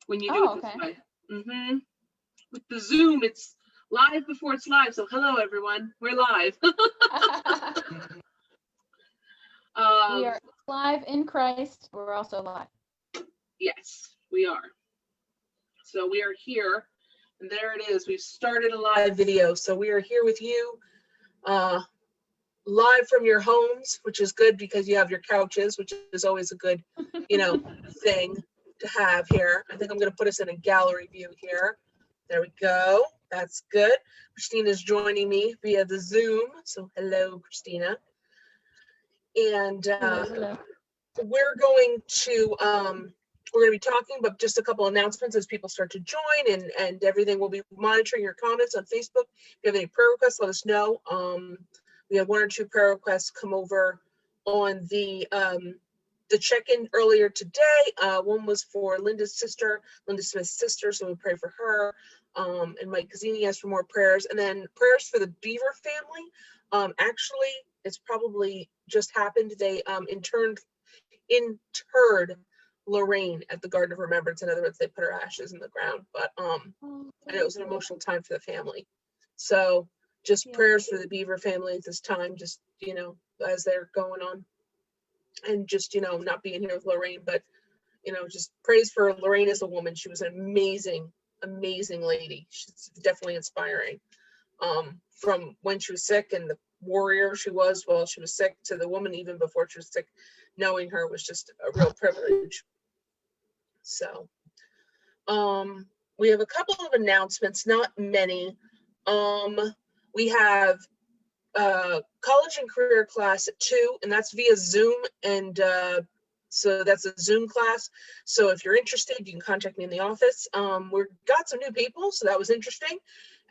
when you do it this way. With the Zoom, it's live before it's live. So hello, everyone. We're live. We are live in Christ. We're also live. Yes, we are. So we are here, and there it is. We've started a live video. So we are here with you, live from your homes, which is good because you have your couches, which is always a good, thing to have here. I think I'm going to put us in a gallery view here. There we go. That's good. Christina's joining me via the Zoom. So hello, Christina. And Hello. we're going to be talking about just a couple announcements as people start to join, and everything. We'll be monitoring your comments on Facebook. If you have any prayer requests, let us know. We had 1 or 2 prayer requests come over on the check-in earlier today. One was for Linda Smith's sister, so we pray for her. And Mike Cazzini asked for more prayers, and then prayers for the Beaver family. Actually, it's probably just happened. They interred Lorraine at the Garden of Remembrance. In other words, they put her ashes in the ground. But and it was an emotional time for the family. So just prayers for the Beaver family at this time, just as they're going on, and just not being here with Lorraine, but just praise for Lorraine as a woman. She was an amazing lady. She's definitely inspiring. From when she was sick and the warrior she was while she was sick to the woman even before she was sick, knowing her was just a real privilege. So we have a couple of announcements, not many. We have college and career class at 2, and that's via Zoom, and so that's a Zoom class. So if you're interested, you can contact me in the office. We've got some new people, so that was interesting.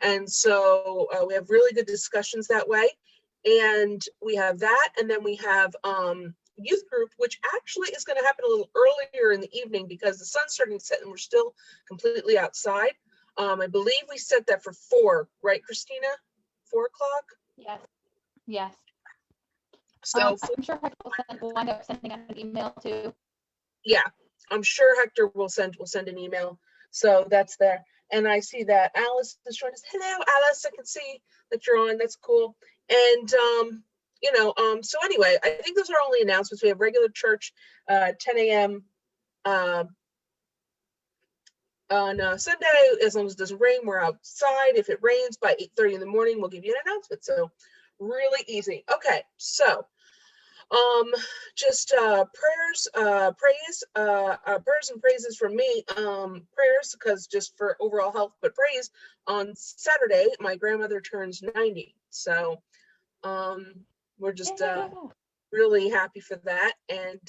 And so we have really good discussions that way. And we have that, and then we have youth group, which actually is going to happen a little earlier in the evening because the sun's starting to set and we're still completely outside. I believe we set that for 4, right, Christina? 4 o'clock? Yes. So I'm sure Hector will wind up sending an email too. Yeah, I'm sure Hector will send an email. So that's there. And I see that Alice is joining us. Hello, Alice. I can see that you're on. That's cool. And so anyway, I think those are only announcements. We have regular church 10 a.m. On Sunday. As long as it doesn't rain, we're outside. If it rains by 8:30 in the morning, we'll give you an announcement. So really easy. Okay, so just prayers, praise, prayers and praises from me. Prayers because just for overall health, but praise. On Saturday, my grandmother turns 90. So we're just really happy for that, and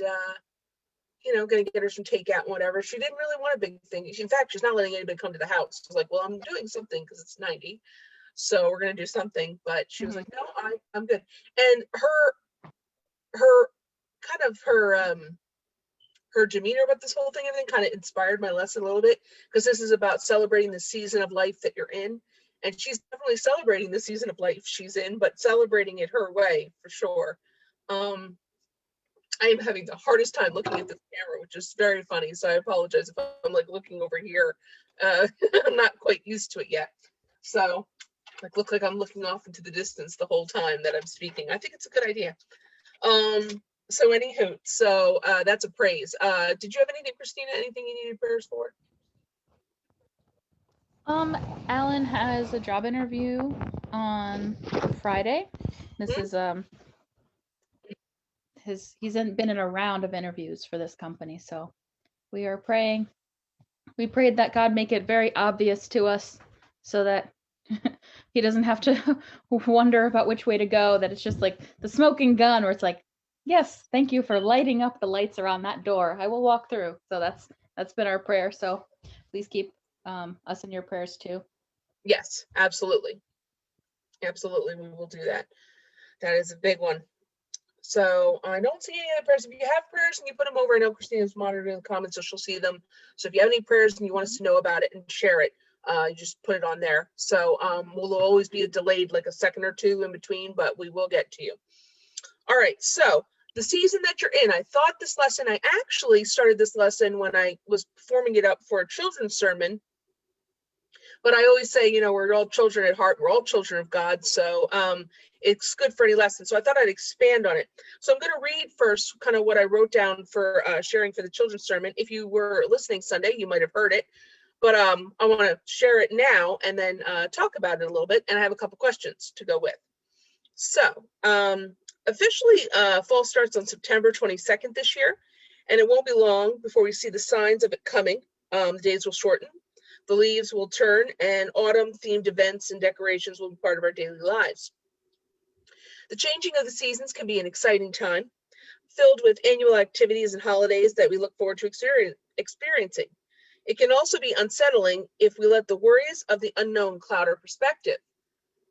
gonna get her some takeout and whatever. She didn't really want a big thing. In fact, she's not letting anybody come to the house. She's like, well, I'm doing something because it's 90, so we're gonna do something. But she was like, no, I'm good. And her demeanor about this whole thing, everything kind of inspired my lesson a little bit, because this is about celebrating the season of life that you're in, and she's definitely celebrating the season of life she's in, but celebrating it her way for sure. I am having the hardest time looking at this camera, which is very funny, so I apologize if I'm like looking over here. I'm not quite used to it yet, so look like I'm looking off into the distance the whole time that I'm speaking. I think it's a good idea. So anywho, so that's a praise. Did you have anything, Christina? Anything you needed prayers for? Alan has a job interview on Friday. This is he's been in a round of interviews for this company, so we are praying. We prayed that God make it very obvious to us so that he doesn't have to wonder about which way to go, that it's just like the smoking gun where it's like, yes, thank you for lighting up the lights around that door. I will walk through. So that's been our prayer. So please keep us in your prayers too. Yes, absolutely. Absolutely, we will do that. That is a big one. So I don't see any other prayers. If you have prayers and you put them over, I know Christina's monitoring the comments, so she'll see them. So if you have any prayers and you want us to know about it and share it, you just put it on there. So we'll always be delayed like a second or two in between, but we will get to you. All right, so the season that you're in. I thought this lesson, I actually started this lesson when I was forming it up for a children's sermon. But I always say, you know, we're all children at heart. We're all children of God. So it's good for any lesson. So I thought I'd expand on it. So I'm going to read first kind of what I wrote down for sharing for the children's sermon. If you were listening Sunday, you might have heard it. But I want to share it now and then talk about it a little bit. And I have a couple questions to go with. So officially, fall starts on September 22nd this year. And it won't be long before we see the signs of it coming. The days will shorten. The leaves will turn, and autumn-themed events and decorations will be part of our daily lives. The changing of the seasons can be an exciting time, filled with annual activities and holidays that we look forward to experiencing. It can also be unsettling if we let the worries of the unknown cloud our perspective.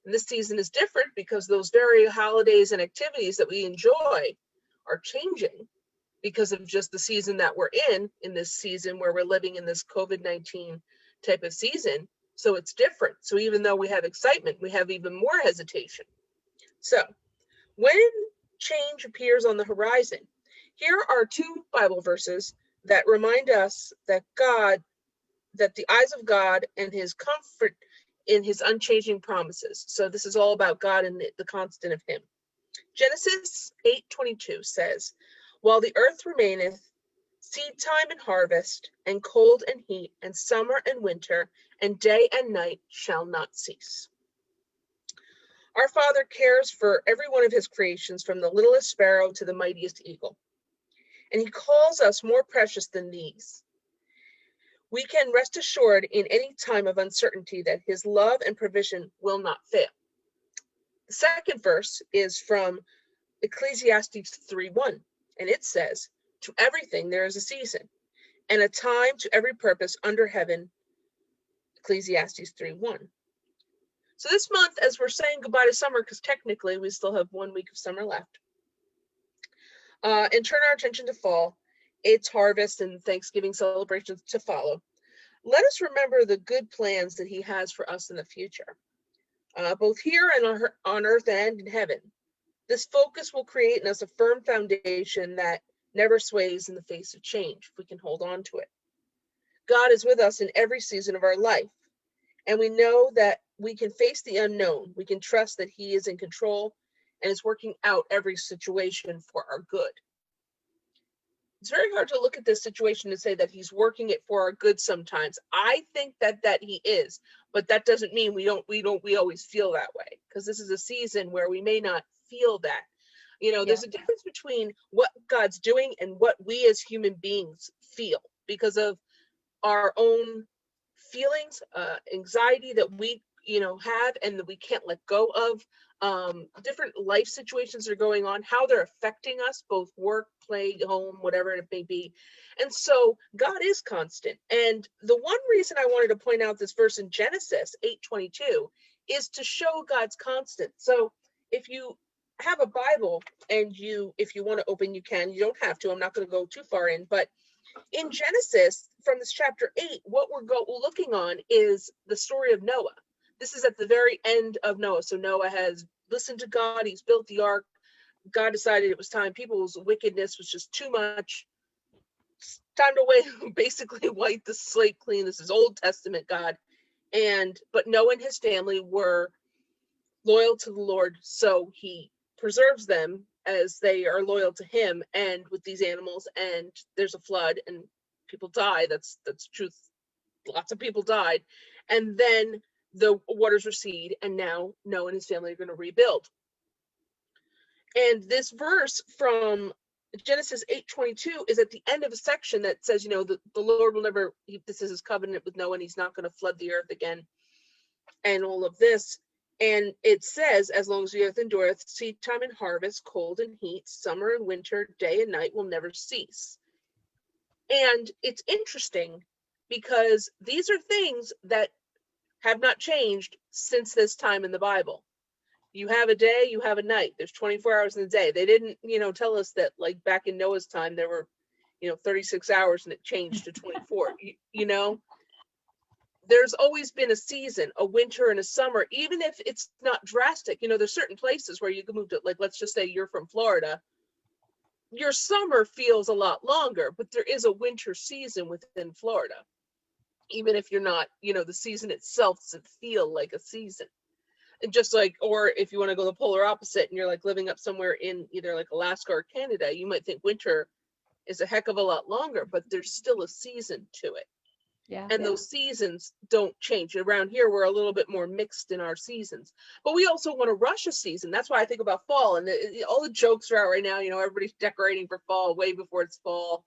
And this season is different because those very holidays and activities that we enjoy are changing because of just the season that we're in this season where we're living in this COVID-19 type of season. So it's different. So even though we have excitement, we have even more hesitation. So when change appears on the horizon, here are two Bible verses that remind us that the eyes of God and his comfort in his unchanging promises. So this is all about God and the constant of him. Genesis 8:22 says, while the earth remaineth, seed time and harvest, and cold and heat, and summer and winter, and day and night shall not cease. Our Father cares for every one of his creations, from the littlest sparrow to the mightiest eagle. And he calls us more precious than these. We can rest assured in any time of uncertainty that his love and provision will not fail. The second verse is from Ecclesiastes 3:1, and it says, to everything there is a season, and a time to every purpose under heaven. Ecclesiastes 3:1. So this month, as we're saying goodbye to summer, because technically we still have 1 week of summer left, and turn our attention to fall, its harvest and Thanksgiving celebrations to follow, let us remember the good plans that he has for us in the future, both here and on earth and in heaven. This focus will create in us a firm foundation that never sways in the face of change, if we can hold on to it. God is with us in every season of our life, and we know that we can face the unknown. We can trust that he is in control and is working out every situation for our good. It's very hard to look at this situation and say that he's working it for our good sometimes. I think that he is, but that doesn't mean we always feel that way, because this is a season where we may not feel that. You know, there's a difference between what God's doing and what we as human beings feel because of our own feelings, anxiety that we, have and that we can't let go of. Different life situations that are going on, how they're affecting us, both work, play, home, whatever it may be. And so God is constant. And the one reason I wanted to point out this verse in Genesis 8:22 is to show God's constant. So if you have a Bible and if you want to open, you can. You don't have to. I'm not going to go too far in, but in Genesis, from this chapter 8, what we're looking on is the story of Noah. This is at the very end of Noah. So Noah has listened to God. He's built the ark. God decided it was time. People's wickedness was just too much. It's time to basically wipe the slate clean. This is Old Testament God. But Noah and his family were loyal to the Lord. So he preserves them as they are loyal to him, and with these animals, and there's a flood and people die. That's truth. Lots of people died. And then the waters recede, and now Noah and his family are going to rebuild. And this verse from Genesis 8:22 is at the end of a section that says, the Lord will never, this is his covenant with Noah, and he's not going to flood the earth again, and all of this. And it says, as long as the earth endureth, seed time and harvest, cold and heat, summer and winter, day and night will never cease. And it's interesting because these are things that have not changed since this time in the Bible. You have a day, you have a night. There's 24 hours in a day. They didn't, tell us that like back in Noah's time, there were, 36 hours and it changed to 24, There's always been a season, a winter and a summer, even if it's not drastic. There's certain places where you can move to, like, let's just say you're from Florida. your summer feels a lot longer, but there is a winter season within Florida. Even if you're not, the season itself doesn't feel like a season. And just like, or if you want to go the polar opposite and you're like living up somewhere in either like Alaska or Canada, you might think winter is a heck of a lot longer, but there's still a season to it. Yeah. And those seasons don't change. Around here, we're a little bit more mixed in our seasons, but we also want to rush a season. That's why I think about fall, and all the jokes are out right now. Everybody's decorating for fall way before it's fall.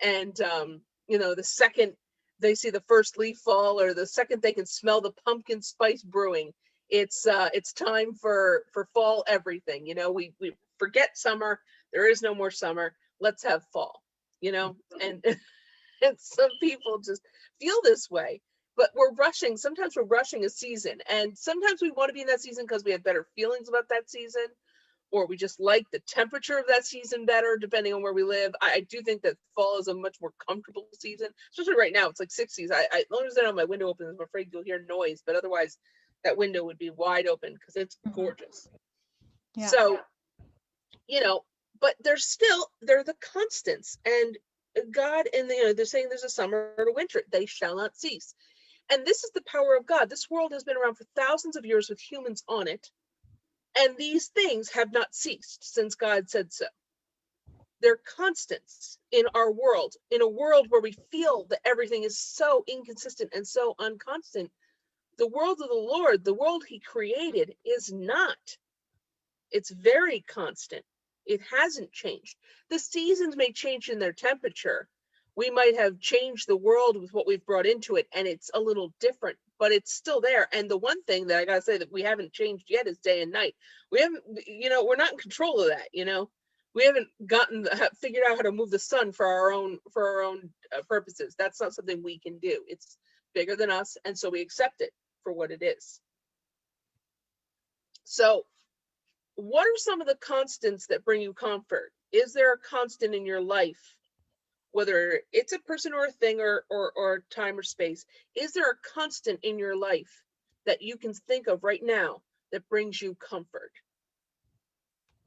And, the second they see the first leaf fall, or the second they can smell the pumpkin spice brewing, it's time for fall everything. We forget summer. There is no more summer. Let's have fall, and and some people just feel this way, but sometimes we're rushing a season, and sometimes we want to be in that season because we have better feelings about that season, or we just like the temperature of that season better, depending on where we live. I do think that fall is a much more comfortable season, especially right now. It's like 60s. As long as I don't have my window open, I'm afraid you'll hear noise, but otherwise that window would be wide open because it's gorgeous. Yeah. So, but they're the constants, and God, and they're saying there's a summer and a winter, they shall not cease. And this is the power of God. This world has been around for thousands of years with humans on it, and these things have not ceased since God said so. They're constants in our world, in a world where we feel that everything is so inconsistent and so unconstant. The world of the Lord, the world he created, is not. It's very constant. It hasn't changed. The seasons may change in their temperature. We might have changed the world with what we've brought into it, and it's a little different, but it's still there. And the one thing that I gotta say that we haven't changed yet is day and night. We haven't, we're not in control of that. We haven't figured out how to move the sun for our own purposes. That's not something we can do. It's bigger than us, and so we accept it for what it is. So, what are some of the constants that bring you comfort? Is there a constant in your life, whether it's a person or a thing or time or space? Is there a constant in your life that you can think of right now that brings you comfort?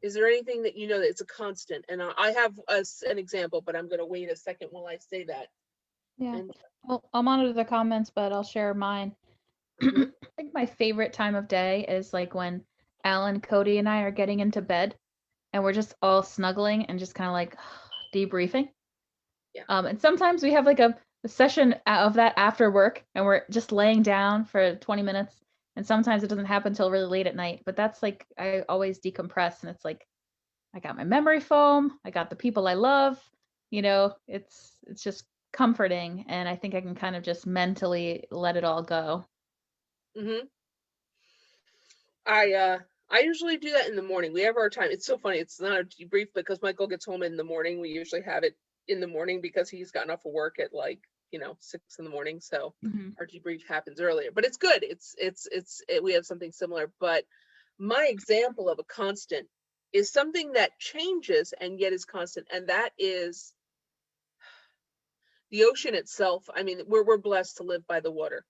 Is there anything that that it's a constant? And I have an example, but I'm going to wait a second while I say that. Yeah. Well, I'll monitor the comments, but I'll share mine. I think my favorite time of day is like when Alan, Cody, and I are getting into bed and we're just all snuggling and just kind of like debriefing. Yeah. And sometimes we have like a session of that after work and we're just laying down for 20 minutes. And sometimes it doesn't happen until really late at night. But that's like, I always decompress, and it's like, I got my memory foam, I got the people I love, it's just comforting. And I think I can kind of just mentally let it all go. Mm-hmm. I usually do that in the morning. We have our time. It's so funny. It's not a debrief because Michael gets home in the morning. We usually have it in the morning because he's gotten off of work at 6 in the morning. So our debrief happens earlier, but it's good. We have something similar. But my example of a constant is something that changes and yet is constant, and that is the ocean itself. I mean, we're blessed to live by the water,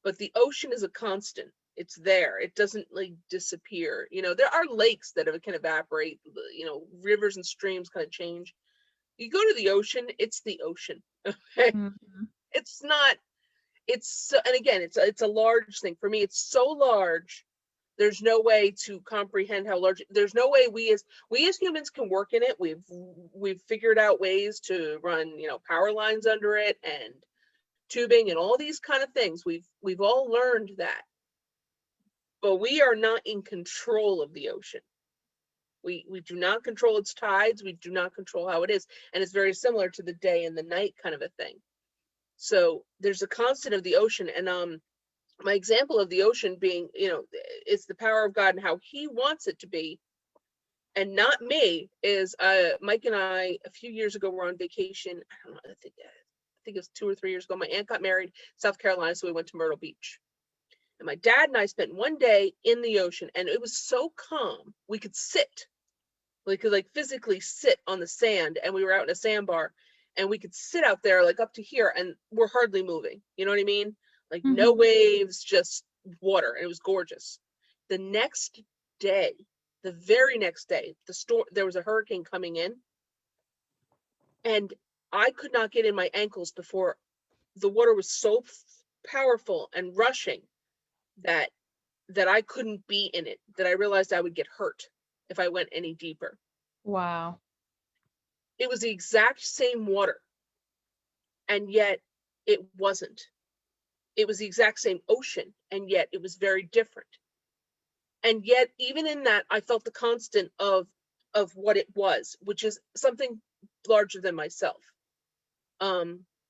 but the ocean is a constant. It's there. It doesn't disappear. There are lakes that can evaporate, rivers and streams kind of change. You go to the ocean, it's the ocean. Okay. Mm-hmm. It's not, and again, it's a large thing. For me, it's so large. There's no way to comprehend how large. There's no way we as humans can work in it. We've figured out ways to run, power lines under it and tubing and all these kind of things. We've all learned that. But we are not in control of the ocean. We do not control its tides. We do not control how it is. And it's very similar to the day and the night kind of a thing. So there's a constant of the ocean. And my example of the ocean being, it's the power of God and how he wants it to be, and not me, is Mike and I, a few years ago, were on vacation. I don't know, I think it was 2 or 3 years ago. My aunt got married in South Carolina, so we went to Myrtle Beach. And my dad and I spent one day in the ocean, and it was so calm. We could sit. We could physically sit on the sand, and we were out in a sandbar, and we could sit out there up to here, and we're hardly moving. You know what I mean? No waves, just water. And it was gorgeous. The next day, the very next day, there was a hurricane coming in, And I could not get in my ankles before the water was so powerful and rushing that I couldn't be in it, that I realized I would get hurt if I went any deeper. Wow. It was the exact same water, and yet it wasn't. It was the exact same ocean, and yet it was very different. And yet, even in that, I felt the constant of what it was, which is something larger than myself.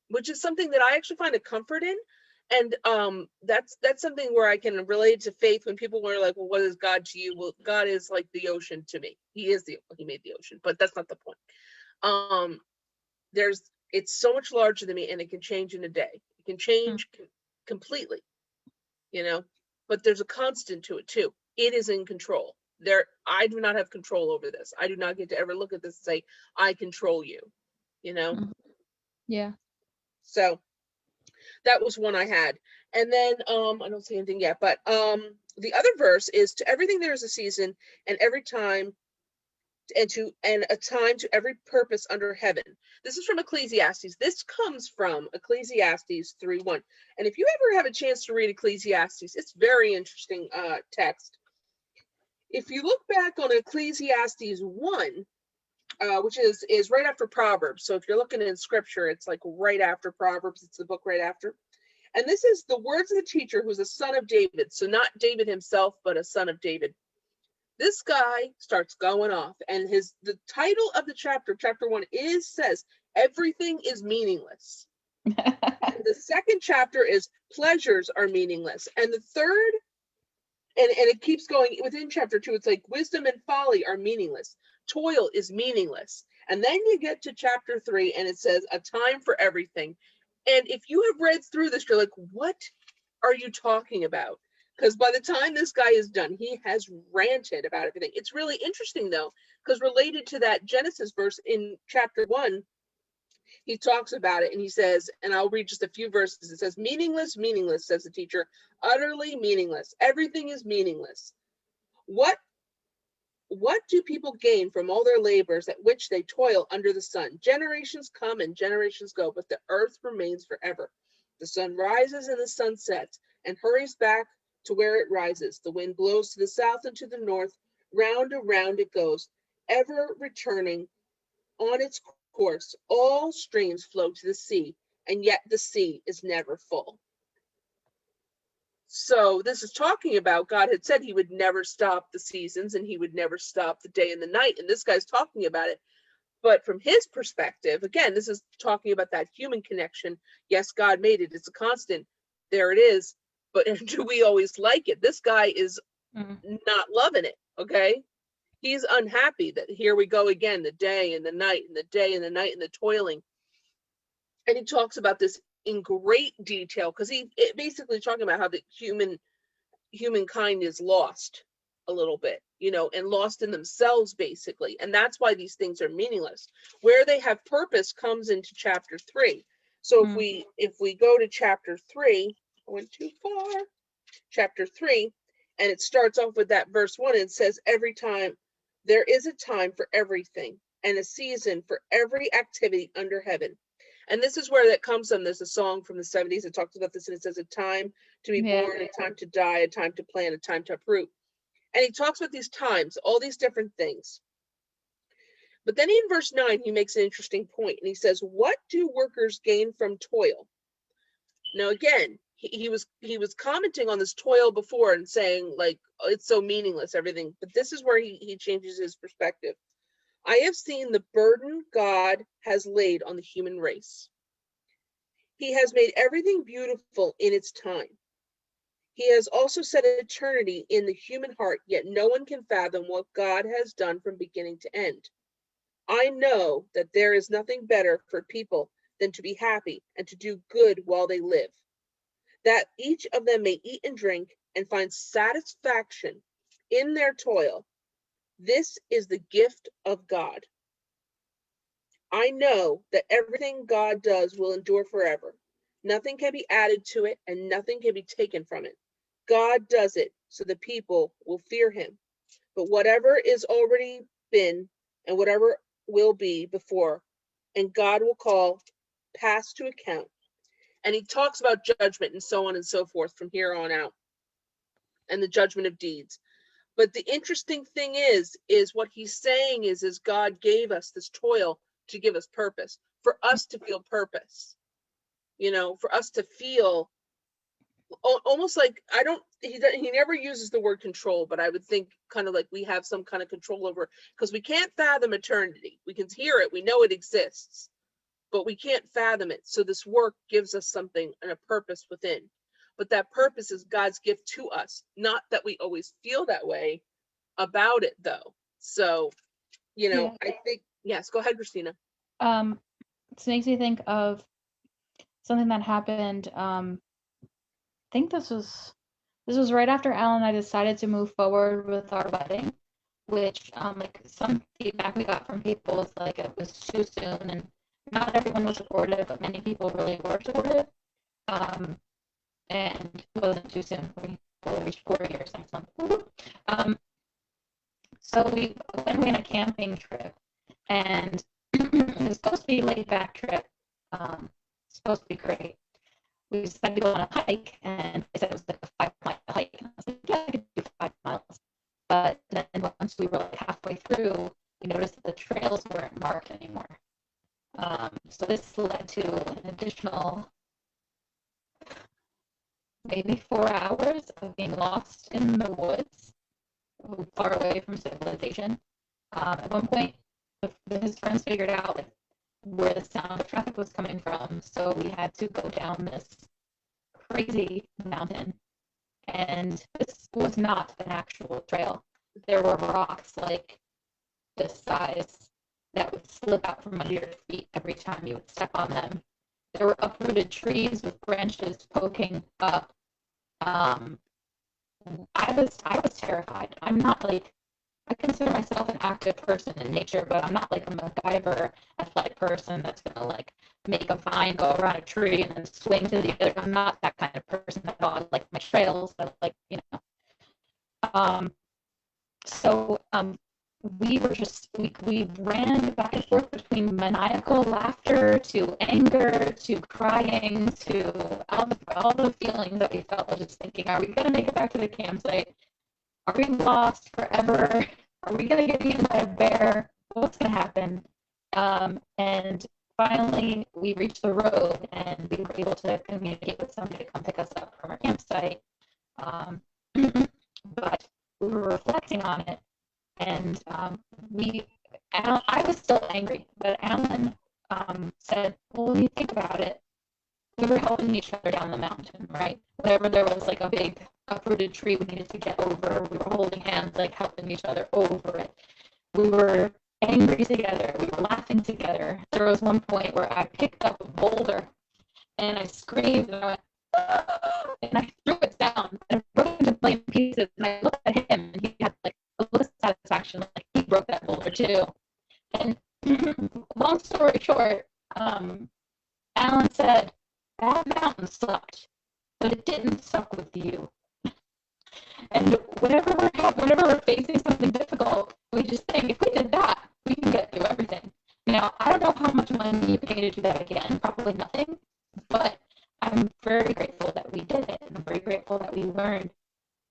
Which is something that I actually find a comfort in. And that's something where I can relate to faith when people were like, well, what is God to you? Well, God is like the ocean to me. He made the ocean, but that's not the point. It's so much larger than me, and it can change in a day. It can change completely, but there's a constant to it too. It is in control. I do not have control over this. I do not get to ever look at this and say, I control you, Yeah. So that was one I had. And then I don't see anything yet, but the other verse is, to everything there is a season, and every time and a time to every purpose under heaven. This is from Ecclesiastes. This comes from Ecclesiastes 3:1. And if you ever have a chance to read Ecclesiastes, it's very interesting text. If you look back on Ecclesiastes 1, which is right after Proverbs. So if you're looking in scripture, it's like right after Proverbs. It's the book right after. And this is the words of the teacher, who's a son of David. So not David himself, but a son of David. This guy starts going off, and the title of the chapter 1, says everything is meaningless. The second chapter is pleasures are meaningless. And the third, and it keeps going within chapter 2, it's like wisdom and folly are meaningless. Toil is meaningless. And then you get to chapter 3, and it says a time for everything. And if you have read through this, you're like, what are you talking about? Because by the time this guy is done, he has ranted about everything. It's really interesting, though, because related to that Genesis verse in chapter 1, he talks about it, and he says, and I'll read just a few verses. It says, meaningless, meaningless, says the teacher, utterly meaningless. Everything is meaningless. What do people gain from all their labors at which they toil under the sun? Generations come and generations go, but the earth remains forever. The sun rises and the sun sets and hurries back to where it rises. The wind blows to the south and to the north. Round and round it goes, ever returning on its course. All streams flow to the sea, and yet the sea is never full. So this is talking about God had said he would never stop the seasons, and he would never stop the day and the night. And this guy's talking about it. But from his perspective, again, this is talking about that human connection. Yes, God made it. It's a constant. There it is. But do we always like it? This guy is not loving it, okay? He's unhappy that here we go again, the day and the night and the day and the night and the toiling. And he talks about this in great detail, because basically talking about how the humankind is lost a little bit, and lost in themselves, basically. And that's why these things are meaningless. Where they have purpose comes into chapter 3. So if we go to chapter 3, I went too far. Chapter 3, and it starts off with that verse 1, and it says, every time there is a time for everything, and a season for every activity under heaven. And this is where that comes from. There's a song from the 70s that talks about this, and it says, a time to be born, a time to die, a time to plant, a time to uproot. And he talks about these times, all these different things. But then in verse 9, he makes an interesting point, and he says, what do workers gain from toil? Now, again, he was commenting on this toil before and saying, like, oh, it's so meaningless, everything. But this is where he changes his perspective. I have seen the burden God has laid on the human race. He has made everything beautiful in its time. He has also set eternity in the human heart, yet no one can fathom what God has done from beginning to end. I know that there is nothing better for people than to be happy and to do good while they live, that each of them may eat and drink and find satisfaction in their toil. This is the gift of God. I know that everything God does will endure forever. Nothing can be added to it, and nothing can be taken from it. God does it so the people will fear him. But whatever is already been and whatever will be before, and God will call past to account. And he talks about judgment and so on and so forth from here on out, and the judgment of deeds. But the interesting thing is what he's saying is God gave us this toil to give us purpose, for us to feel purpose, for us to feel almost like, he never uses the word control, but I would think kind of like we have some kind of control over, because we can't fathom eternity. We can hear it, we know it exists, but we can't fathom it. So this work gives us something and a purpose within. But that purpose is God's gift to us. Not that we always feel that way about it, though. So, Yeah. I think, yes, go ahead, Christina. This makes me think of something that happened. I think this was right after Alan and I decided to move forward with our wedding, which like some feedback we got from people was like it was too soon, and not everyone was supportive, but many people really were supportive. And it wasn't too soon. We reached 4 years next month. So we went on a camping trip, and it was supposed to be a laid back trip. Supposed to be great. We decided to go on a hike, and they said it was like a 5-mile hike. And I was like, yeah, I could do 5 miles. But then once we were like halfway through, we noticed that the trails weren't marked anymore. So this led to an additional maybe 4 hours of being lost in the woods, far away from civilization. At one point, his friends figured out like, where the sound of traffic was coming from, so we had to go down this crazy mountain. And this was not an actual trail. There were rocks like this size that would slip out from under your feet every time you would step on them. There were uprooted trees with branches poking up. I was terrified. I'm not like, I consider myself an active person in nature, but I'm not like a MacGyver athletic person that's gonna like make a vine go around a tree and then swing to the other. I'm not that kind of person at all. I like my trails, I like, so we were just, we ran back and forth between maniacal laughter to anger to crying to all the feelings that we felt, just thinking, are we going to make it back to the campsite? Are we lost forever? Are we going to get eaten by a bear? What's going to happen? And finally, we reached the road, and we were able to communicate with somebody to come pick us up from our campsite. But we were reflecting on it, and I was still angry, but Alan said, well, when you think about it, we were helping each other down the mountain, right? Whenever there was like a big uprooted tree we needed to get over, we were holding hands, like helping each other over it. We were angry together, we were laughing together. There was one point where I picked up a boulder and I screamed and I went, oh! And I threw it down and it broke into million pieces, and I looked at him and he had like a look of satisfaction, like he broke that boulder too. And long story short, Alan said, that mountain sucked, but it didn't suck with you. And whenever we're facing something difficult, we just think, if we did that, we can get through everything. Now, I don't know how much money you pay to do that again, probably nothing, but I'm very grateful that we did it, and I'm very grateful that we learned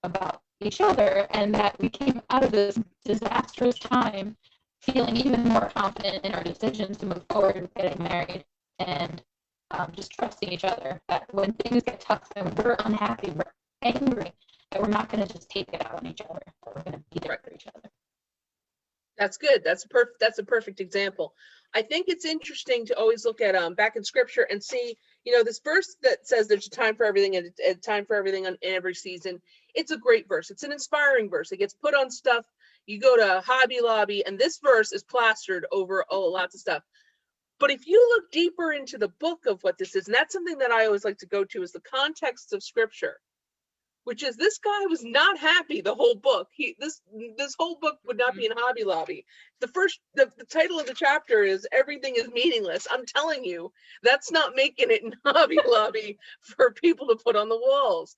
about each other, and that we came out of this disastrous time feeling even more confident in our decisions to move forward with getting married, and just trusting each other, that when things get tough and we're unhappy, we're angry, that we're not going to just take it out on each other, that we're going to be there for each other. That's good. That's a perfect example. I think it's interesting to always look at back in scripture and see, this verse that says there's a time for everything and a time for everything in every season. It's a great verse. It's an inspiring verse. It gets put on stuff. You go to Hobby Lobby, and this verse is plastered over lots of stuff. But if you look deeper into the book of what this is, and that's something that I always like to go to, is the context of scripture, which is this guy was not happy the whole book. This whole book would not be in Hobby Lobby. The title of the chapter is Everything is Meaningless. I'm telling you, that's not making it in Hobby Lobby for people to put on the walls,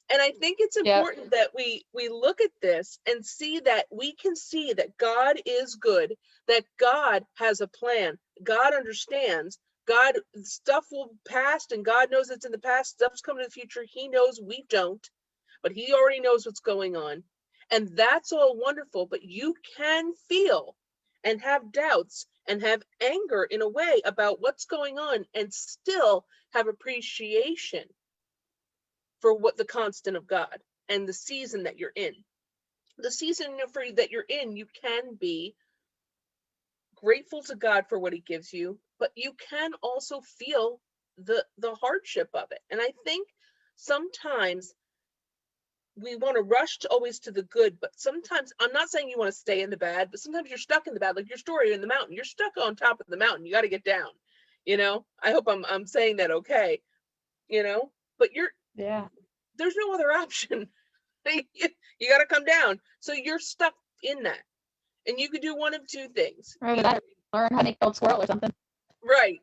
And I think it's Yep. important that we look at this and see that we can see that God is good, that God has a plan, God understands, God, stuff will pass, and God knows it's in the past, stuff's coming to the future. He knows, we don't, but he already knows what's going on. And that's all wonderful, but you can feel and have doubts and have anger in a way about what's going on and still have appreciation for what the constant of God and the season that you're in. The season that you're in, you can be grateful to God for what he gives you, but you can also feel the hardship of it. And I think sometimes we want to rush to always to the good, but sometimes, I'm not saying you want to stay in the bad, but sometimes you're stuck in the bad, like your story in the mountain. You're stuck on top of the mountain. You got to get down. I hope I'm saying that okay. But Yeah. there's no other option. You got to come down. So you're stuck in that. And you could do one of two things. Or learn how to make old squirrel or something. Right.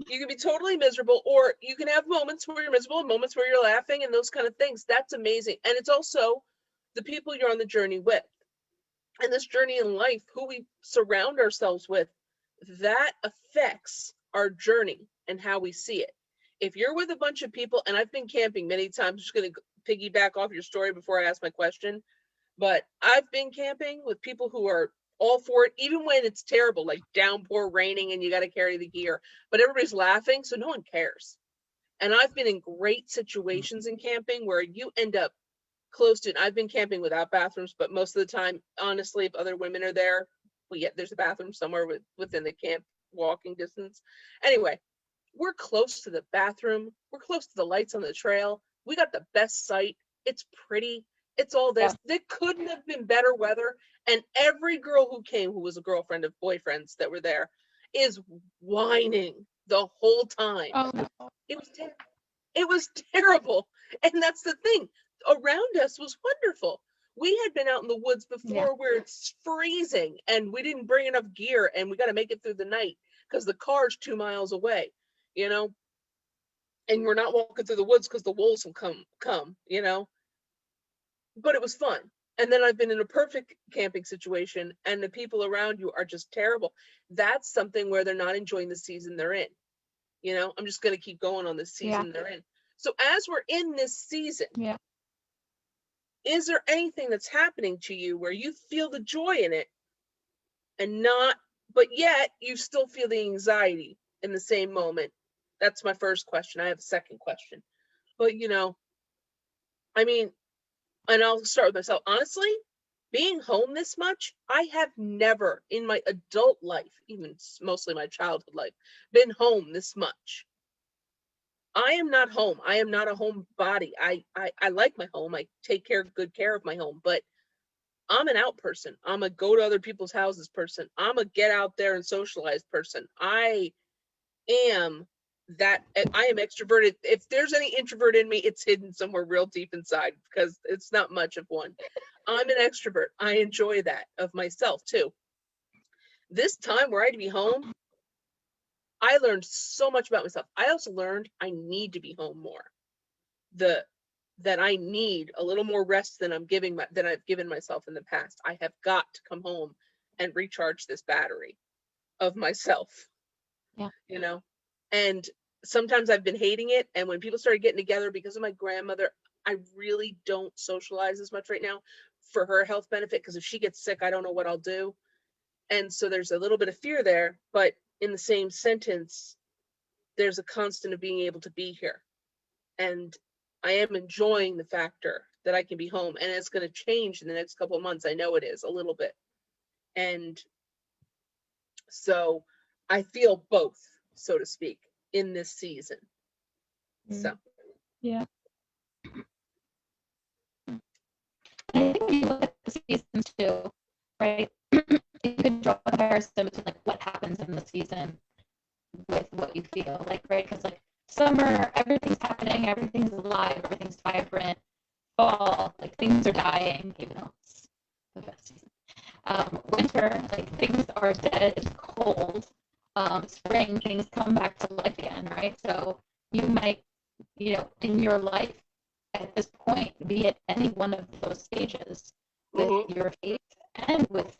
You can be totally miserable, or you can have moments where you're miserable, moments where you're laughing, and those kind of things. That's amazing. And it's also the people you're on the journey with. And this journey in life, who we surround ourselves with, that affects our journey and how we see it. If you're with a bunch of people, and I've been camping many times, I'm just going to piggyback off your story before I ask my question, but I've been camping with people who are all for it, even when it's terrible, like downpour, raining, and you got to carry the gear, but everybody's laughing, so no one cares. And I've been in great situations in camping where you end up close to, I've been camping without bathrooms, but most of the time, honestly, if other women are there, well, yeah, there's a bathroom somewhere within the camp walking distance. Anyway, we're close to the bathroom. We're close to the lights on the trail. We got the best sight. It's pretty. It's all this. Yeah. There couldn't have been better weather. And every girl who came, who was a girlfriend of boyfriends that were there, is whining the whole time. Oh, no. It was terrible. And that's the thing. Around us was wonderful. We had been out in the woods before where it's freezing and we didn't bring enough gear and we got to make it through the night because the car's 2 miles away, and we're not walking through the woods because the wolves will come, but it was fun. And then I've been in a perfect camping situation and the people around you are just terrible. That's something where they're not enjoying the season they're in. I'm just going to keep going on the season they're in. So as we're in this season, is there anything that's happening to you where you feel the joy in it but yet you still feel the anxiety in the same moment? That's my first question. I have a second question, but and I'll start with myself. Honestly, being home this much, I have never in my adult life, even mostly my childhood life, been home this much. I am not home. I am not a homebody. I like my home. I take good care of my home, but I'm an out person. I'm a go to other people's houses person. I'm a get out there and socialize person. I am extroverted. If there's any introvert in me, it's hidden somewhere real deep inside because it's not much of one. I'm an extrovert. I enjoy that of myself too. This time where I had to be home, I learned so much about myself. I also learned I need to be home more. That I need a little more rest than I've given myself in the past. I have got to come home and recharge this battery of myself. Yeah. And sometimes I've been hating it. And when people started getting together because of my grandmother, I really don't socialize as much right now for her health benefit, because if she gets sick, I don't know what I'll do. And so there's a little bit of fear there, but in the same sentence, there's a constant of being able to be here. And I am enjoying the factor that I can be home, and it's going to change in the next couple of months. I know it is a little bit. And so I feel both, so to speak, in this season. So. Yeah. I think when you look at the seasons too, right? You could draw a comparison between like what happens in the season with what you feel like, right? Because like summer, everything's happening, everything's alive, everything's vibrant. Fall, like things are dying, even though it's the best season. Winter, like things are dead, it's cold. Spring, things come back to life again, right? So you might, in your life, at this point be at any one of those stages with Mhm. your faith and with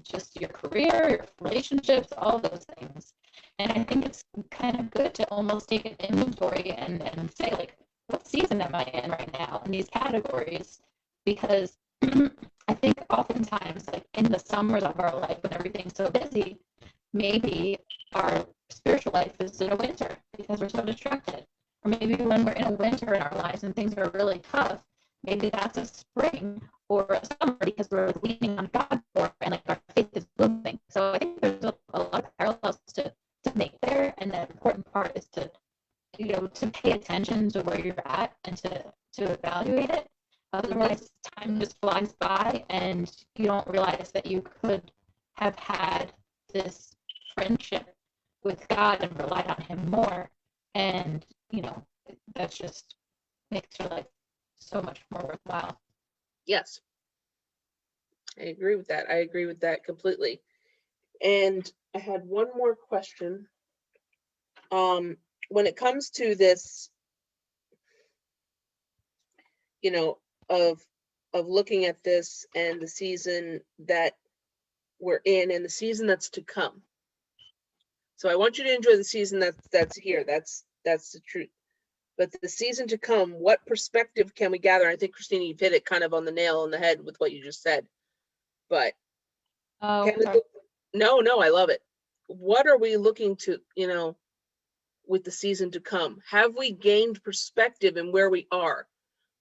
just your career, your relationships, all those things. And I think it's kind of good to almost take an inventory and say, like, what season am I in right now in these categories? Because I think oftentimes, like in the summers of our life when everything's so busy, maybe our spiritual life is in a winter because we're so distracted. Or maybe when we're in a winter in our lives and things are really tough, maybe that's a spring or a summer because we're leaning on God for it and like our faith is blooming. So I think there's a lot of parallels to make there. And the important part is to, to pay attention to where you're at and to evaluate it. Otherwise, time just flies by and you don't realize that you could have had this friendship with God and relied on Him more. And, that's just makes your life so much more worthwhile. Yes, I agree with that. I agree with that completely. And I had one more question. When it comes to this, of looking at this and the season that we're in and the season that's to come. So I want you to enjoy the season that's here. That's the truth. But the season to come, what perspective can we gather? I think Christina, you've hit it kind of on the nail on the head with what you just said. But no, I love it. What are we looking to, with the season to come? Have we gained perspective in where we are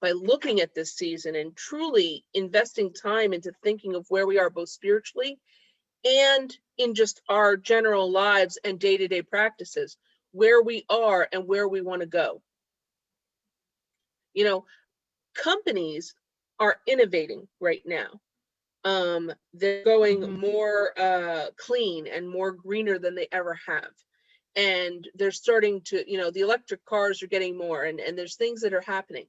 by looking at this season and truly investing time into thinking of where we are both spiritually and in just our general lives and day-to-day practices, where we are and where we want to go? Companies are innovating right now. They're going more clean and more greener than they ever have. And they're starting to, the electric cars are getting more, and there's things that are happening,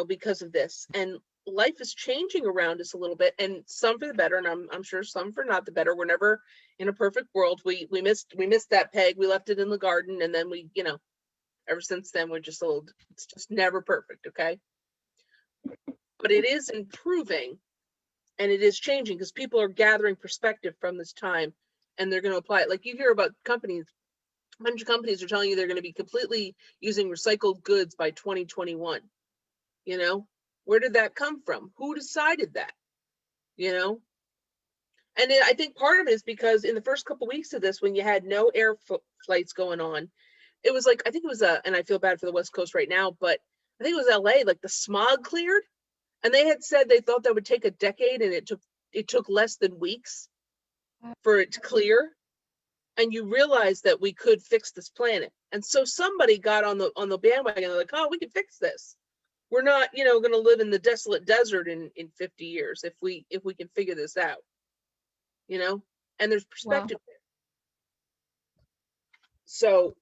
because of this. And life is changing around us a little bit, and some for the better, and I'm sure some for not the better. We're never in a perfect world. We missed that peg. We left it in the garden, and then we, ever since then, we're just it's just never perfect, okay? But it is improving and it is changing because people are gathering perspective from this time and they're going to apply it. Like you hear about companies, a bunch of companies are telling you they're going to be completely using recycled goods by 2021. Where did that come from? Who decided that? And I think part of it is because in the first couple of weeks of this, when you had no air flights going on, it was like, I think it was and I feel bad for the West Coast right now, but I think it was LA, like the smog cleared, and they had said they thought that would take a decade, and it took less than weeks for it to clear. And you realize that we could fix this planet. And so somebody got on the bandwagon. They're like, oh, we can fix this. We're not, going to live in the desolate desert in 50 years if we can figure this out. And there's perspective there. So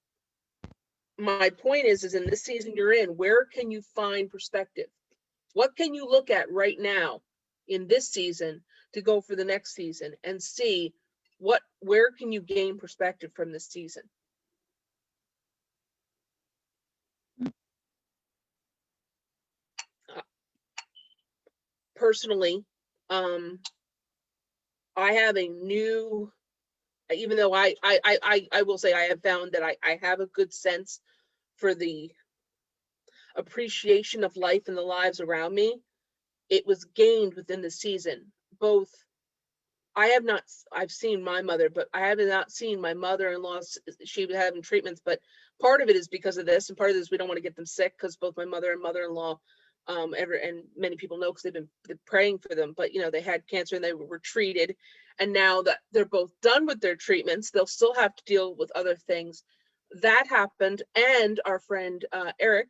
my point is in this season you're in, where can you find perspective? What can you look at right now in this season to go for the next season and see where can you gain perspective from this season? Personally, I have a new, even though I will say I have found that I have a good sense for the appreciation of life and the lives around me. It was gained within the season. Both, I've seen my mother, but I have not seen my mother-in-law. She was having treatments, but part of it is because of this, and part of it is we don't want to get them sick because both my mother and mother-in-law, and many people know because they've been praying for them, but they had cancer and they were treated, and now that they're both done with their treatments, they'll still have to deal with other things. That happened, and our friend Eric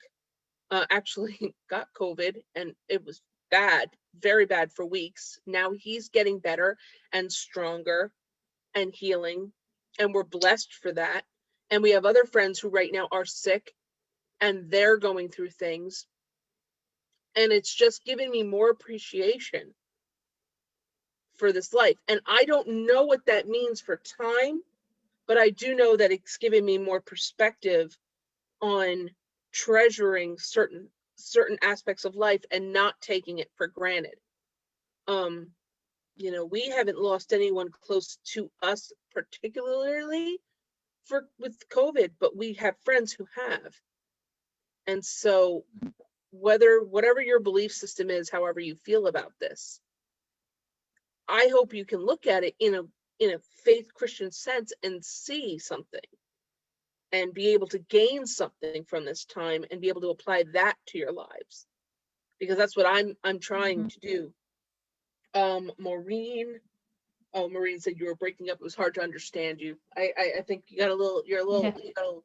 actually got COVID, and it was bad, very bad for weeks. Now he's getting better and stronger and healing, and we're blessed for that. And we have other friends who right now are sick and they're going through things. And it's just giving me more appreciation for this life. And I don't know what that means for time, but I do know that it's giving me more perspective on treasuring certain aspects of life and not taking it for granted. You know, we haven't lost anyone close to us particularly with COVID, but we have friends who have. And so whatever your belief system is, however you feel about this, I hope you can look at it in a faith Christian sense and see something and be able to gain something from this time and be able to apply that to your lives, because that's what I'm trying to do. Maureen said you were breaking up. It was hard to understand you. I think you got a little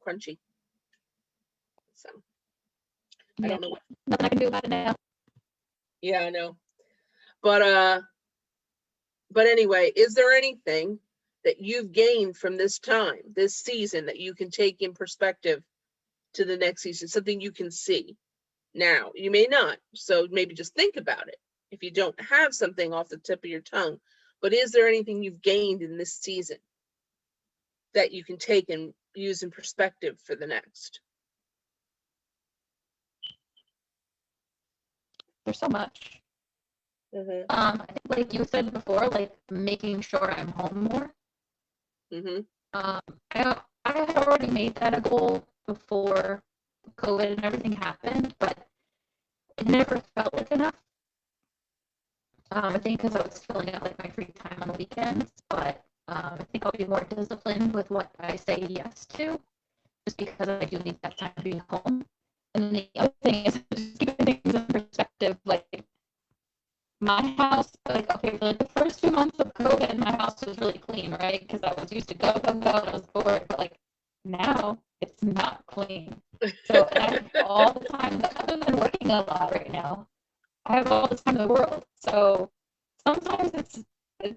crunchy. So I don't know what nothing I can do about it now. Yeah, I know. But anyway, is there anything that you've gained from this time, this season, that you can take in perspective to the next season, something you can see? Now, you may not, so maybe just think about it if you don't have something off the tip of your tongue. But is there anything you've gained in this season that you can take and use in perspective for the next? There's so much. Mm-hmm. I think, like you said before, like making sure I'm home more. Mm-hmm. I had already made that a goal before COVID and everything happened, but it never felt like enough. I think because I was filling out like my free time on the weekends, but I think I'll be more disciplined with what I say yes to, just because I do need that time being home. And the other thing is just keeping things in perspective. Like my house, like okay, for like the first 2 months of COVID, my house was really clean, right? Because I was used to go, and I was bored. But like now, it's not clean. So and I have all the time. Other than working a lot right now, I have all the time in the world. So sometimes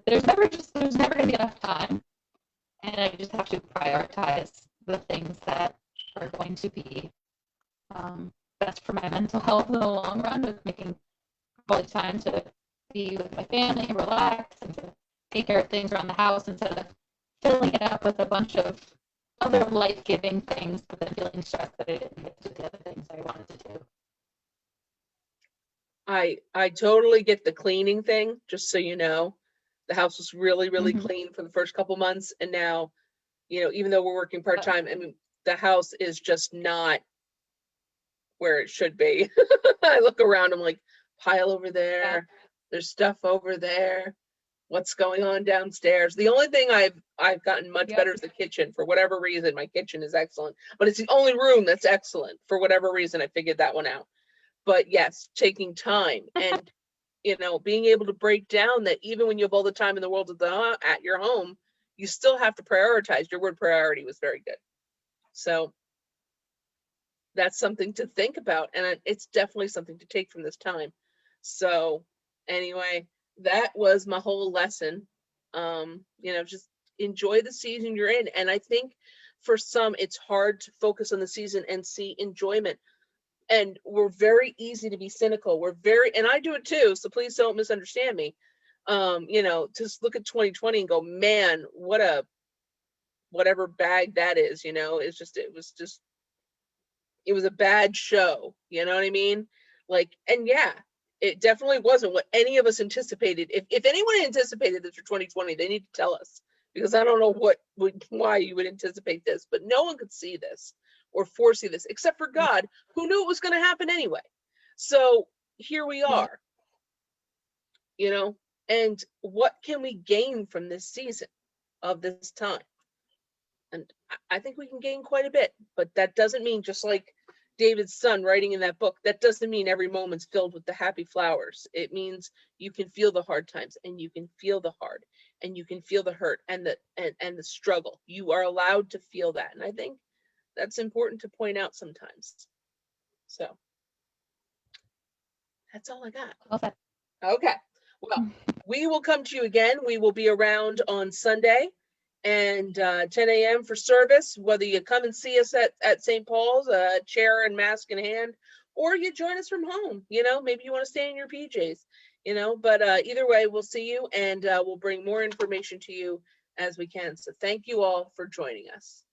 there's never gonna be enough time, and I just have to prioritize the things that are going to be best for my mental health in the long run, with making all the time to be with my family, relax, and to take care of things around the house instead of filling it up with a bunch of other life-giving things, but then feeling stressed that I didn't get to do the other things I wanted to do. I totally get the cleaning thing, just so you know. The house was really, really clean for the first couple months, and now, you know, even though we're working part-time, I mean, the house is just not where it should be. I look around, I'm like, pile over there, there's stuff over there, what's going on downstairs? The only thing I've gotten much better is the kitchen. For whatever reason, my kitchen is excellent, but it's the only room that's excellent. For whatever reason, I figured that one out. But yes, taking time and, you know, being able to break down that even when you have all the time in the world at your home, you still have to prioritize. Your word priority was very good. So that's something to think about, and it's definitely something to take from this time. So anyway, that was my whole lesson. You know, just enjoy the season you're in. And I think for some, it's hard to focus on the season and see enjoyment. And we're very easy to be cynical. And I do it too, so please don't misunderstand me. You know, just look at 2020 and go, man, whatever bag that is, you know, it was a bad show. You know what I mean? Like, and yeah, it definitely wasn't what any of us anticipated. If anyone anticipated this for 2020, they need to tell us, because I don't know why you would anticipate this, but no one could see this or foresee this except for God, who knew it was going to happen anyway. So here we are, you know, and what can we gain from this season of this time? And I think we can gain quite a bit, but that doesn't mean, just like David's son writing in that book, that doesn't mean every moment's filled with the happy flowers. It means you can feel the hard times, and you can feel the hard, and you can feel the hurt and the struggle. You are allowed to feel that. And I think that's important to point out sometimes. So that's all I got. Okay. Well, we will come to you again. We will be around on Sunday and 10 a.m. for service, whether you come and see us at St. Paul's, chair and mask in hand, or you join us from home. You know, maybe you want to stay in your PJs, you know, but either way, we'll see you, and we'll bring more information to you as we can. So thank you all for joining us.